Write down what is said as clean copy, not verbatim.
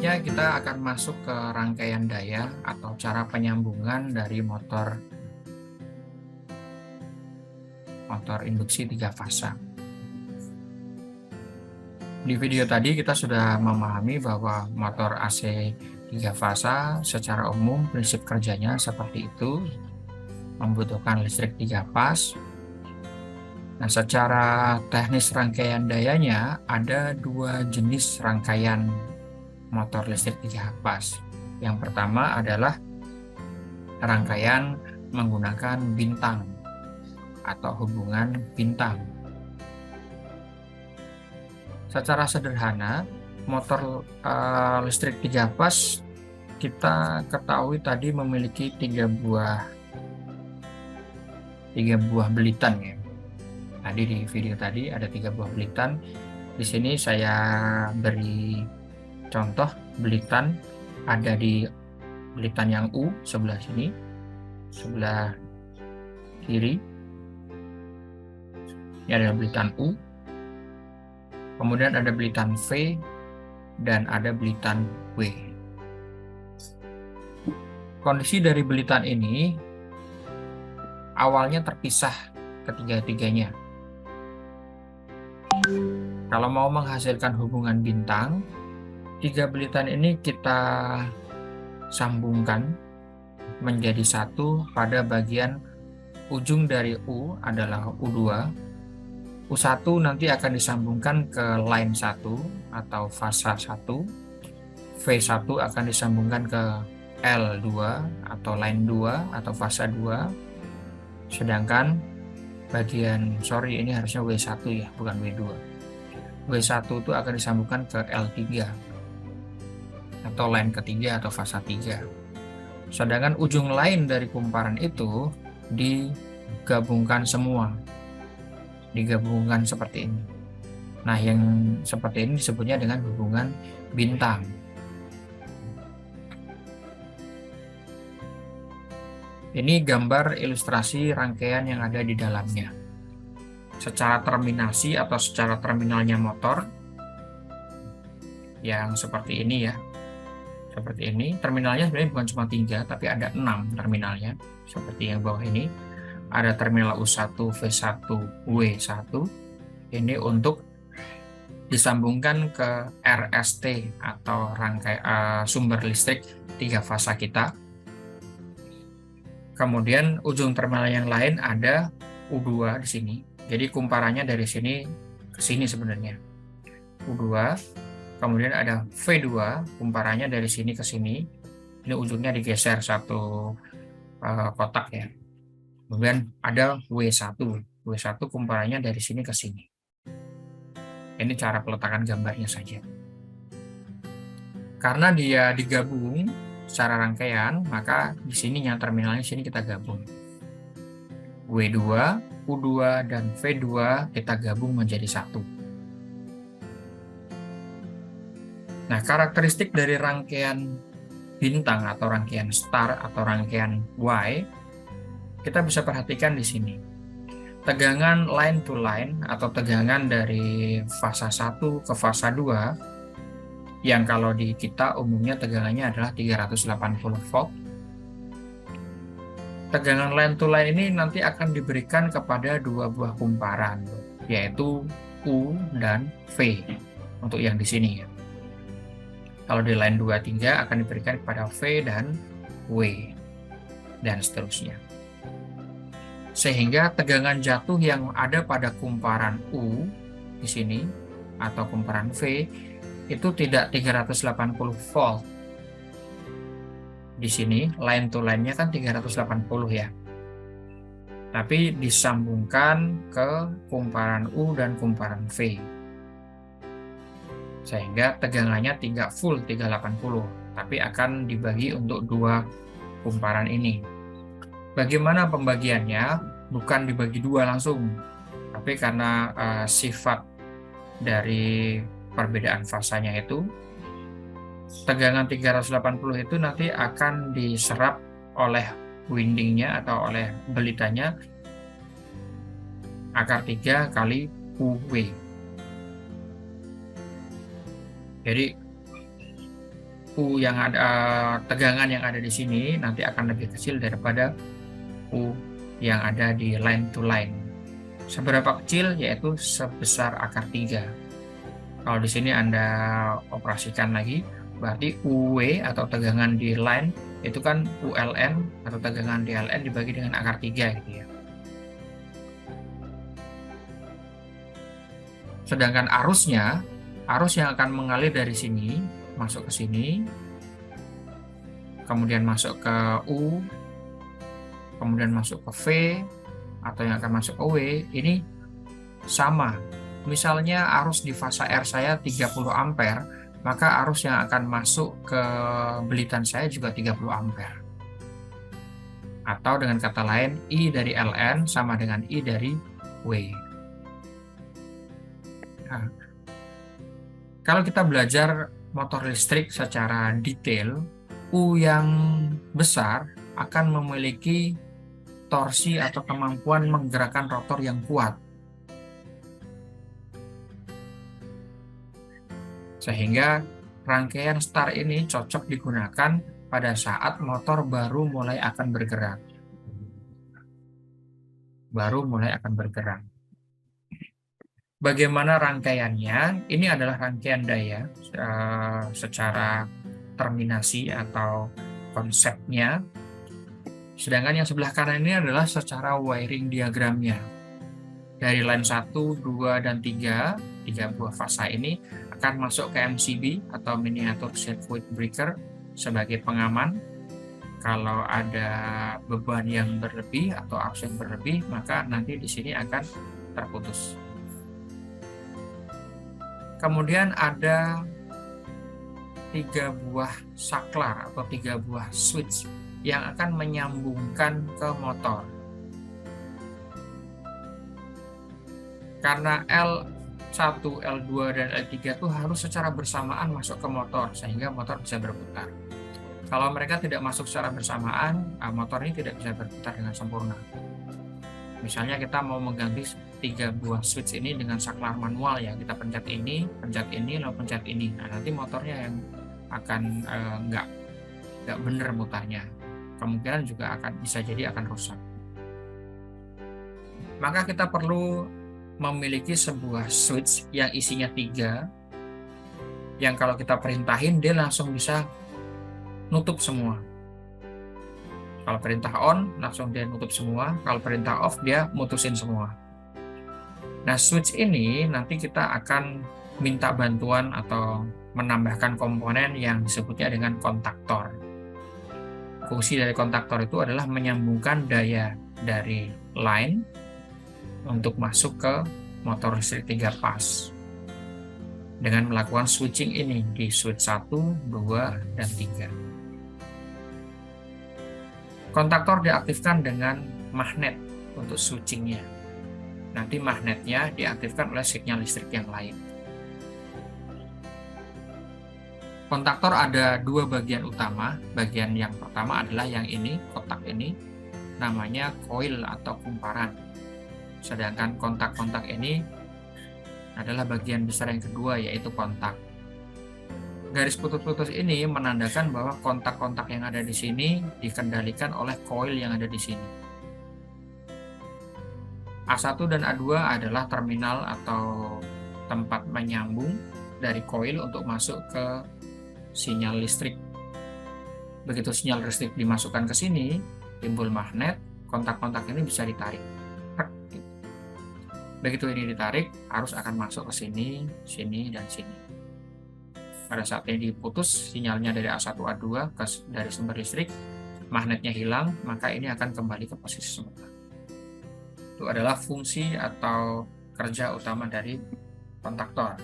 Selanjutnya kita akan masuk ke rangkaian daya atau cara penyambungan dari motor induksi 3 fasa. Di video tadi kita sudah memahami bahwa motor AC 3 fasa secara umum prinsip kerjanya seperti itu, membutuhkan listrik 3 fas. Nah, secara teknis rangkaian dayanya ada 2 jenis rangkaian motor listrik 3 fas. Yang pertama adalah rangkaian menggunakan bintang atau hubungan bintang. Secara sederhana, motor listrik 3 fas kita ketahui tadi memiliki 3 buah belitan ya. Tadi di video tadi ada 3 buah belitan. Di sini saya beri contoh belitan, ada di belitan yang U sebelah sini, sebelah kiri. Ini adalah belitan U. Kemudian ada belitan V dan ada belitan W. Kondisi dari belitan ini awalnya terpisah ketiga-tiganya. Kalau mau menghasilkan hubungan bintang, 3 belitan ini kita sambungkan menjadi satu pada bagian ujung dari U adalah U2. U1 nanti akan disambungkan ke line 1 atau fasa 1. V1 akan disambungkan ke L2 atau line 2 atau fasa 2. Sedangkan ini harusnya W1 ya, bukan W2. W1 itu akan disambungkan ke L3 atau line ketiga atau fasa 3. Sedangkan ujung lain dari kumparan itu digabungkan semua. Digabungkan seperti ini. Nah, yang seperti ini disebutnya dengan hubungan bintang. Ini gambar ilustrasi rangkaian yang ada di dalamnya. Secara terminasi atau secara terminalnya motor yang seperti ini ya. Seperti ini, terminalnya sebenarnya bukan cuma 3, tapi ada 6 terminalnya. Seperti yang bawah ini. Ada terminal U1, V1, W1. Ini untuk disambungkan ke RST atau sumber listrik 3 fasa kita. Kemudian ujung terminal yang lain ada U2 di sini. Jadi kumparannya dari sini ke sini sebenarnya. U2. Kemudian ada V2, kumparannya dari sini ke sini. Ini ujungnya digeser satu kotak ya. Kemudian ada W1. W1 kumparannya dari sini ke sini. Ini cara peletakan gambarnya saja. Karena dia digabung secara rangkaian, maka di sini yang terminalnya sini kita gabung. W2, U2, dan V2 kita gabung menjadi satu. Nah, karakteristik dari rangkaian bintang atau rangkaian star atau rangkaian Y, kita bisa perhatikan di sini. Tegangan line to line atau tegangan dari fasa 1 ke fasa 2 yang kalau di kita umumnya tegangannya adalah 380 volt. Tegangan line to line ini nanti akan diberikan kepada 2 buah kumparan, yaitu U dan V untuk yang di sini ya. Kalau di line 2-3 akan diberikan kepada V dan W dan seterusnya. Sehingga tegangan jatuh yang ada pada kumparan U di sini atau kumparan V itu tidak 380 volt. Di sini line to line-nya kan 380 ya. Tapi disambungkan ke kumparan U dan kumparan V. Sehingga tegangannya tidak full 380, tapi akan dibagi untuk 2 kumparan ini. Bagaimana pembagiannya? Bukan dibagi 2 langsung, tapi karena sifat dari perbedaan fasanya itu, tegangan 380 itu nanti akan diserap oleh windingnya atau oleh belitannya akar 3 kali UW. Jadi U yang ada tegangan yang ada di sini nanti akan lebih kecil daripada U yang ada di line to line. Seberapa kecil? Yaitu sebesar akar 3. Kalau di sini Anda operasikan lagi, berarti UW atau tegangan di line itu kan ULN atau tegangan di LN dibagi dengan akar 3 gitu ya. Sedangkan arus yang akan mengalir dari sini masuk ke sini, kemudian masuk ke U, kemudian masuk ke V, atau yang akan masuk ke W, ini sama. Misalnya arus di fasa R saya 30 ampere, maka arus yang akan masuk ke belitan saya juga 30 ampere. Atau dengan kata lain, I dari LN sama dengan I dari W. Nah, kalau kita belajar motor listrik secara detail, U yang besar akan memiliki torsi atau kemampuan menggerakkan rotor yang kuat. Sehingga rangkaian star ini cocok digunakan pada saat motor baru mulai akan bergerak. Bagaimana rangkaiannya? Ini adalah rangkaian daya secara terminasi atau konsepnya. Sedangkan yang sebelah kanan ini adalah secara wiring diagramnya. Dari line 1, 2, dan 3 buah fasa ini akan masuk ke MCB atau miniatur circuit breaker sebagai pengaman. Kalau ada beban yang berlebih atau arus yang berlebih, maka nanti di sini akan terputus. Kemudian ada 3 buah saklar atau 3 buah switch yang akan menyambungkan ke motor. Karena L1, L2, dan L3 itu harus secara bersamaan masuk ke motor sehingga motor bisa berputar. Kalau mereka tidak masuk secara bersamaan, motor ini tidak bisa berputar dengan sempurna. Misalnya kita mau mengganti 3 buah switch ini dengan saklar manual ya, kita pencet ini, lalu pencet ini. Nah, nanti motornya yang akan nggak benar mutarnya. Kemungkinan juga bisa jadi akan rusak. Maka kita perlu memiliki sebuah switch yang isinya 3, yang kalau kita perintahin dia langsung bisa nutup semua. Kalau perintah on, langsung dia nutup semua. Kalau perintah off, dia mutusin semua. Nah, switch ini nanti kita akan minta bantuan atau menambahkan komponen yang disebutnya dengan kontaktor. Fungsi dari kontaktor itu adalah menyambungkan daya dari line untuk masuk ke motor listrik 3 pas. Dengan melakukan switching ini di switch 1, 2, dan 3. Kontaktor diaktifkan dengan magnet untuk switchingnya. Nanti magnetnya diaktifkan oleh sinyal listrik yang lain. Kontaktor ada 2 bagian utama. Bagian yang pertama adalah yang ini, kotak ini, namanya koil atau kumparan. Sedangkan kontak-kontak ini adalah bagian besar yang kedua, yaitu kontak. Garis putus-putus ini menandakan bahwa kontak-kontak yang ada di sini dikendalikan oleh koil yang ada di sini. A1 dan A2 adalah terminal atau tempat menyambung dari koil untuk masuk ke sinyal listrik. Begitu sinyal listrik dimasukkan ke sini, timbul magnet, kontak-kontak ini bisa ditarik. Begitu ini ditarik, arus akan masuk ke sini, sini, dan sini. Pada saat ini diputus sinyalnya dari A1, A2 dari sumber listrik, magnetnya hilang, maka ini akan kembali ke posisi semula. Itu adalah fungsi atau kerja utama dari kontaktor.